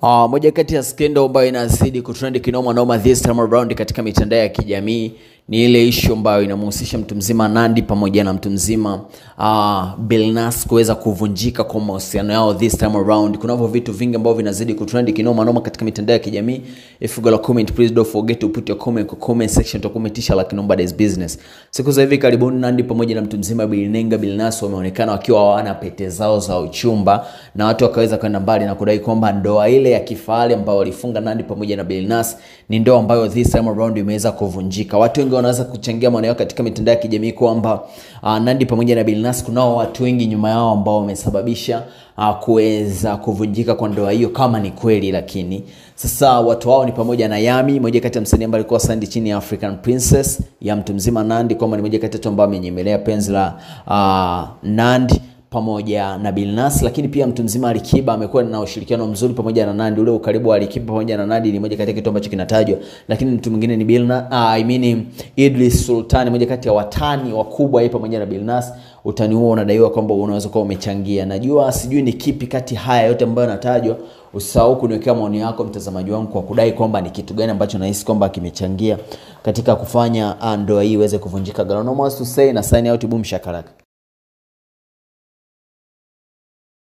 Moja kati ya skendo ambayo inazidi kutrend kinoma noma this time around katika mitandao ya kijamii ni ile issue ambayo inamhusisha mtu mzima Nandy pamoja na mtu mzima Billnass kuweza kuvunjika kwa mahusiano yao this time around. Kunavyo vitu vingi ambavyo vinazidi kutrend kinoma noma katika mitandao ya kijamii. If you got a comment, please don't forget to put your comment section to commentisha like nobody's business. Siku za hivi karibuni Nandy pamoja na mtu mzima Billnass wameonekana wakiwa hawana pete zao za uchumba, na watu wakaweza kwenda mbali na kudai kwamba ndoa ile ya kifahari ambayo walifunga Nandy pamoja na Billnass ni ndoa ambayo this time around imeweza kuvunjika. Watu wengi wanaweza kuchangia maana yao katika mitandao ya kijamii kwamba Nandy pamoja na Billnass kunao watu wengi nyuma yao ambao wamesababisha kuweza kuvunjika kwa ndoa hiyo kama ni kweli. Lakini sasa watu wao ni pamoja na Yami, moja kati ya msanii ambaye alikuwa signed chini ya African Princess ya mtu mzima Nandy, kwamba ni moja kati ya watu ambao amenyemelea penzi la Nandy pamoja na Billnass. Lakini pia mtu mzima Alikiba amekuwa na ushirikiano mzuri pamoja na Nandy. Ule ukaribu wa Alikiba pamoja na Nandy ni moja kati ya kitu ambacho kinatajwa. Lakini mtu mwingine ni Idris Sultan, moja kati ya watani wakubwa yeye pamoja na Billnass. Utani huo unadaiwa kwamba unaweza kuwa umechangia. Najua sijui ni kipi kati haya yote ambayo yanatajwa. Usisahau kuniwekea maoni yako mtazamaji wangu kwa kudai kwamba ni kitu gani ambacho nahisi kwamba kimechangia katika kufanya ndoa hii iweze kuvunjika. Galonomas to say na sign out, boom shakalaka.